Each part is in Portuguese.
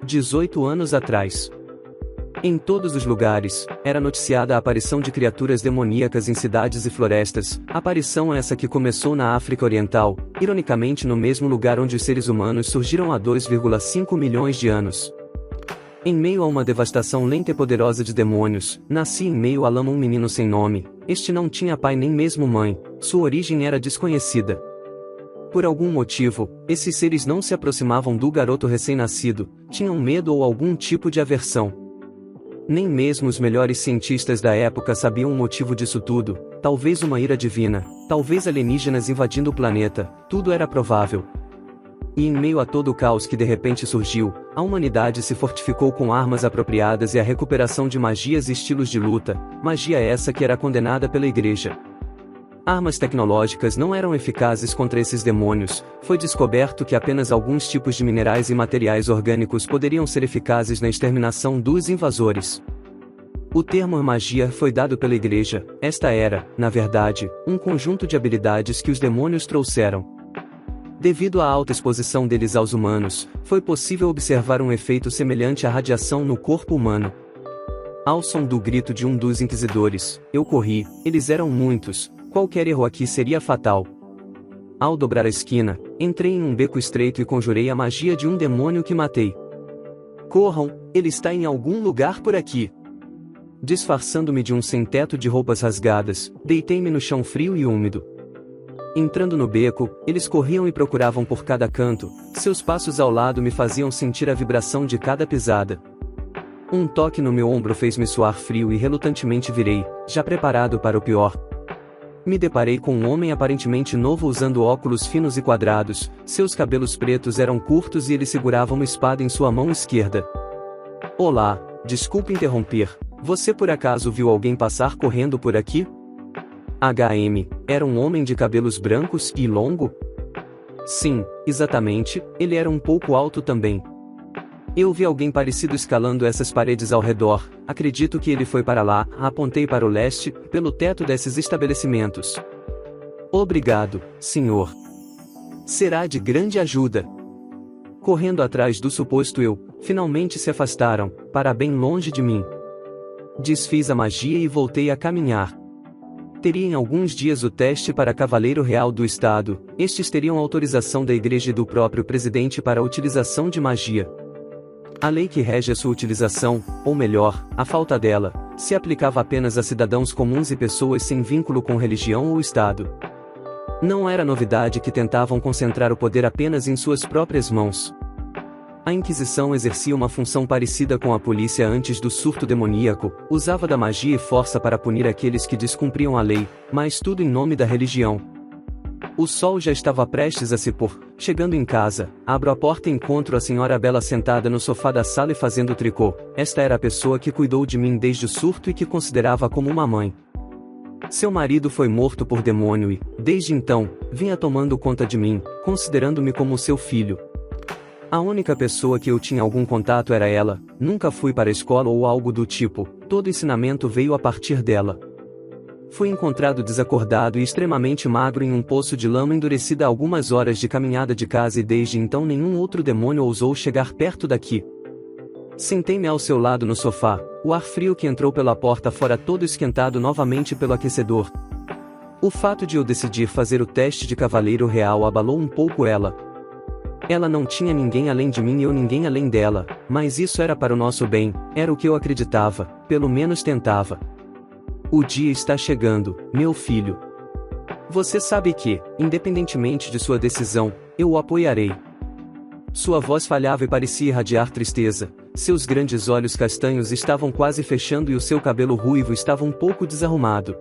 18 anos atrás. Em todos os lugares, era noticiada a aparição de criaturas demoníacas em cidades e florestas, aparição essa que começou na África Oriental, ironicamente no mesmo lugar onde os seres humanos surgiram há 2,5 milhões de anos. Em meio a uma devastação lenta e poderosa de demônios, nascia em meio à lama um menino sem nome. Este não tinha pai nem mesmo mãe, sua origem era desconhecida. Por algum motivo, esses seres não se aproximavam do garoto recém-nascido, tinham medo ou algum tipo de aversão. Nem mesmo os melhores cientistas da época sabiam o motivo disso tudo, talvez uma ira divina, talvez alienígenas invadindo o planeta, tudo era provável. E em meio a todo o caos que de repente surgiu, a humanidade se fortificou com armas apropriadas e a recuperação de magias e estilos de luta, magia essa que era condenada pela Igreja. Armas tecnológicas não eram eficazes contra esses demônios, foi descoberto que apenas alguns tipos de minerais e materiais orgânicos poderiam ser eficazes na exterminação dos invasores. O termo magia foi dado pela Igreja, esta era, na verdade, um conjunto de habilidades que os demônios trouxeram. Devido à alta exposição deles aos humanos, foi possível observar um efeito semelhante à radiação no corpo humano. Ao som do grito de um dos inquisidores, eu corri, eles eram muitos. Qualquer erro aqui seria fatal. Ao dobrar a esquina, entrei em um beco estreito e conjurei a magia de um demônio que matei. Corram, ele está em algum lugar por aqui. Disfarçando-me de um sem-teto de roupas rasgadas, deitei-me no chão frio e úmido. Entrando no beco, eles corriam e procuravam por cada canto, seus passos ao lado me faziam sentir a vibração de cada pisada. Um toque no meu ombro fez-me suar frio e relutantemente virei, já preparado para o pior. Me deparei com um homem aparentemente novo usando óculos finos e quadrados, seus cabelos pretos eram curtos e ele segurava uma espada em sua mão esquerda. Olá, desculpe interromper, você por acaso viu alguém passar correndo por aqui? Era um homem de cabelos brancos e longo? Sim, exatamente, ele era um pouco alto também. Eu vi alguém parecido escalando essas paredes ao redor, acredito que ele foi para lá, apontei para o leste, pelo teto desses estabelecimentos. Obrigado, senhor. Será de grande ajuda. Correndo atrás do suposto eu, finalmente se afastaram, para bem longe de mim. Desfiz a magia e voltei a caminhar. Teria em alguns dias o teste para Cavaleiro Real do Estado, estes teriam autorização da Igreja e do próprio presidente para a utilização de magia. A lei que rege a sua utilização, ou melhor, a falta dela, se aplicava apenas a cidadãos comuns e pessoas sem vínculo com religião ou Estado. Não era novidade que tentavam concentrar o poder apenas em suas próprias mãos. A Inquisição exercia uma função parecida com a polícia antes do surto demoníaco, usava da magia e força para punir aqueles que descumpriam a lei, mas tudo em nome da religião. O sol já estava prestes a se pôr. Chegando em casa, abro a porta e encontro a senhora Bela sentada no sofá da sala e fazendo tricô. Esta era a pessoa que cuidou de mim desde o surto e que considerava como uma mãe. Seu marido foi morto por demônio e, desde então, vinha tomando conta de mim, considerando-me como seu filho. A única pessoa que eu tinha algum contato era ela, nunca fui para a escola ou algo do tipo, todo ensinamento veio a partir dela. Fui encontrado desacordado e extremamente magro em um poço de lama endurecida a algumas horas de caminhada de casa e desde então nenhum outro demônio ousou chegar perto daqui. Sentei-me ao seu lado no sofá, o ar frio que entrou pela porta fora todo esquentado novamente pelo aquecedor. O fato de eu decidir fazer o teste de Cavaleiro Real abalou um pouco ela. Ela não tinha ninguém além de mim e eu ninguém além dela, mas isso era para o nosso bem, era o que eu acreditava, pelo menos tentava. O dia está chegando, meu filho. Você sabe que, independentemente de sua decisão, eu o apoiarei. Sua voz falhava e parecia irradiar tristeza, seus grandes olhos castanhos estavam quase fechando e o seu cabelo ruivo estava um pouco desarrumado.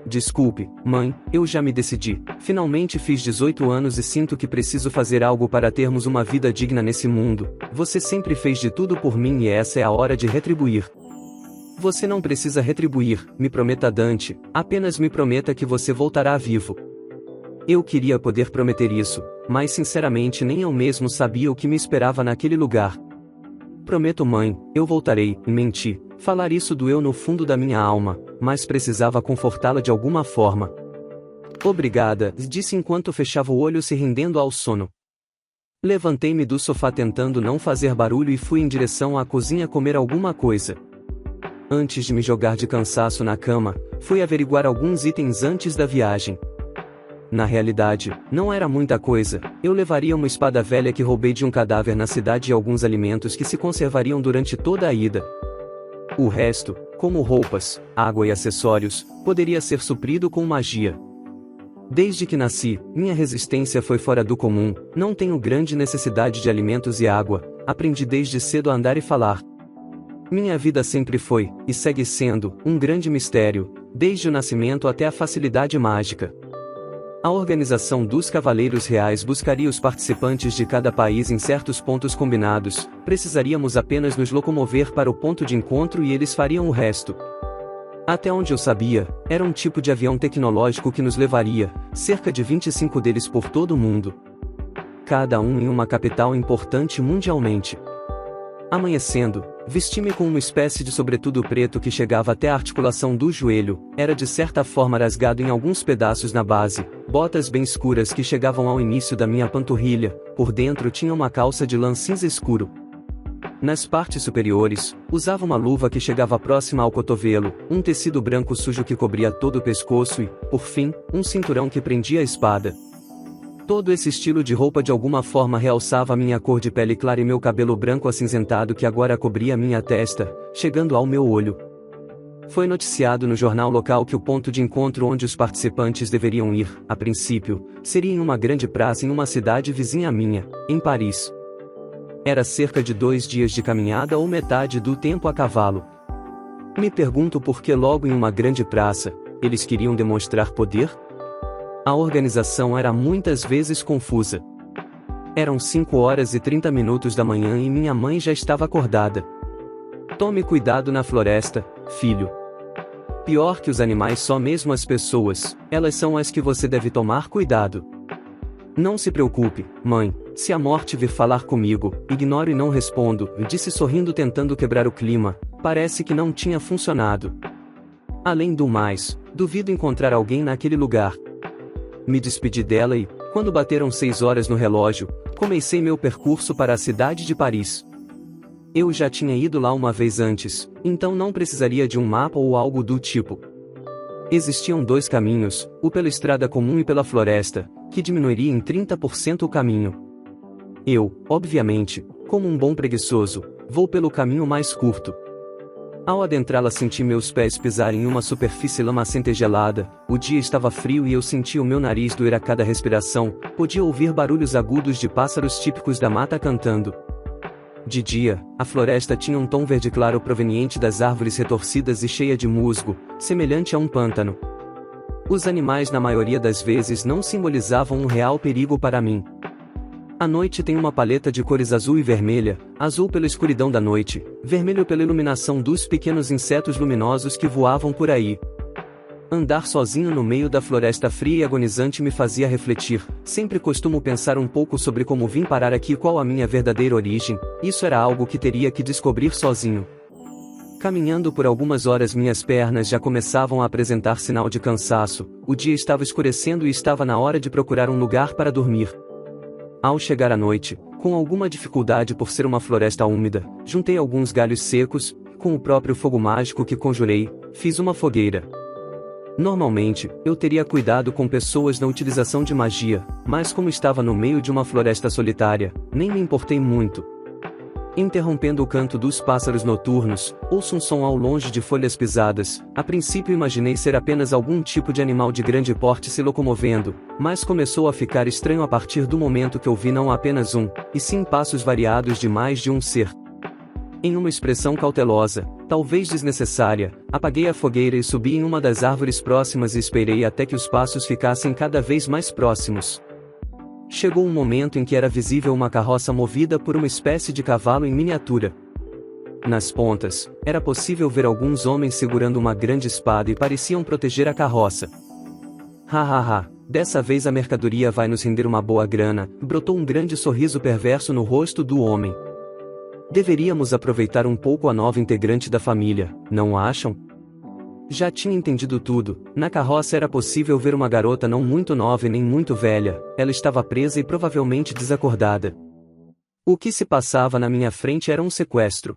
Desculpe, mãe, eu já me decidi, finalmente fiz 18 anos e sinto que preciso fazer algo para termos uma vida digna nesse mundo, você sempre fez de tudo por mim e essa é a hora de retribuir. Você não precisa retribuir, me prometa Dante, apenas me prometa que você voltará vivo. Eu queria poder prometer isso, mas sinceramente nem eu mesmo sabia o que me esperava naquele lugar. Prometo mãe, eu voltarei, menti, falar isso doeu no fundo da minha alma, mas precisava confortá-la de alguma forma. Obrigada, disse enquanto fechava o olho se rendendo ao sono. Levantei-me do sofá tentando não fazer barulho e fui em direção à cozinha comer alguma coisa. Antes de me jogar de cansaço na cama, fui averiguar alguns itens antes da viagem. Na realidade, não era muita coisa. Eu levaria uma espada velha que roubei de um cadáver na cidade e alguns alimentos que se conservariam durante toda a ida. O resto, como roupas, água e acessórios, poderia ser suprido com magia. Desde que nasci, minha resistência foi fora do comum, não tenho grande necessidade de alimentos e água, aprendi desde cedo a andar e falar. Minha vida sempre foi, e segue sendo, um grande mistério, desde o nascimento até a facilidade mágica. A organização dos Cavaleiros Reais buscaria os participantes de cada país em certos pontos combinados, precisaríamos apenas nos locomover para o ponto de encontro e eles fariam o resto. Até onde eu sabia, era um tipo de avião tecnológico que nos levaria, cerca de 25 deles por todo o mundo. Cada um em uma capital importante mundialmente. Amanhecendo, vesti-me com uma espécie de sobretudo preto que chegava até a articulação do joelho, era de certa forma rasgado em alguns pedaços na base, botas bem escuras que chegavam ao início da minha panturrilha, por dentro tinha uma calça de lã cinza escuro. Nas partes superiores, usava uma luva que chegava próxima ao cotovelo, um tecido branco sujo que cobria todo o pescoço e, por fim, um cinturão que prendia a espada. Todo esse estilo de roupa de alguma forma realçava minha cor de pele clara e meu cabelo branco acinzentado que agora cobria minha testa, chegando ao meu olho. Foi noticiado no jornal local que o ponto de encontro onde os participantes deveriam ir, a princípio, seria em uma grande praça em uma cidade vizinha à minha, em Paris. Era cerca de 2 dias de caminhada ou metade do tempo a cavalo. Me pergunto por que logo em uma grande praça, eles queriam demonstrar poder? A organização era muitas vezes confusa. Eram 5h30 da manhã e minha mãe já estava acordada. Tome cuidado na floresta, filho. Pior que os animais só mesmo as pessoas, elas são as que você deve tomar cuidado. Não se preocupe, mãe, se a morte vir falar comigo, ignoro e não respondo, disse sorrindo tentando quebrar o clima, parece que não tinha funcionado. Além do mais, duvido encontrar alguém naquele lugar. Me despedi dela e, quando bateram 6 horas no relógio, comecei meu percurso para a cidade de Paris. Eu já tinha ido lá uma vez antes, então não precisaria de um mapa ou algo do tipo. Existiam 2 caminhos, o pela estrada comum e pela floresta, que diminuiria em 30% o caminho. Eu, obviamente, como um bom preguiçoso, vou pelo caminho mais curto. Ao adentrá-la senti meus pés pisarem em uma superfície lamacenta e gelada, o dia estava frio e eu senti o meu nariz doer a cada respiração, podia ouvir barulhos agudos de pássaros típicos da mata cantando. De dia, a floresta tinha um tom verde claro proveniente das árvores retorcidas e cheia de musgo, semelhante a um pântano. Os animais na maioria das vezes não simbolizavam um real perigo para mim. A noite tem uma paleta de cores azul e vermelha, azul pela escuridão da noite, vermelho pela iluminação dos pequenos insetos luminosos que voavam por aí. Andar sozinho no meio da floresta fria e agonizante me fazia refletir, sempre costumo pensar um pouco sobre como vim parar aqui e qual a minha verdadeira origem, isso era algo que teria que descobrir sozinho. Caminhando por algumas horas minhas pernas já começavam a apresentar sinal de cansaço, o dia estava escurecendo e estava na hora de procurar um lugar para dormir. Ao chegar à noite, com alguma dificuldade por ser uma floresta úmida, juntei alguns galhos secos, com o próprio fogo mágico que conjurei, fiz uma fogueira. Normalmente, eu teria cuidado com pessoas na utilização de magia, mas como estava no meio de uma floresta solitária, nem me importei muito. Interrompendo o canto dos pássaros noturnos, ouço um som ao longe de folhas pisadas. A princípio imaginei ser apenas algum tipo de animal de grande porte se locomovendo, mas começou a ficar estranho a partir do momento que ouvi não apenas um, e sim passos variados de mais de um ser. Em uma expressão cautelosa, talvez desnecessária, apaguei a fogueira e subi em uma das árvores próximas e esperei até que os passos ficassem cada vez mais próximos. Chegou um momento em que era visível uma carroça movida por uma espécie de cavalo em miniatura. Nas pontas, era possível ver alguns homens segurando uma grande espada e pareciam proteger a carroça. Hahaha, dessa vez a mercadoria vai nos render uma boa grana, brotou um grande sorriso perverso no rosto do homem. Deveríamos aproveitar um pouco a nova integrante da família, não acham? Já tinha entendido tudo, na carroça era possível ver uma garota não muito nova e nem muito velha, ela estava presa e provavelmente desacordada. O que se passava na minha frente era um sequestro.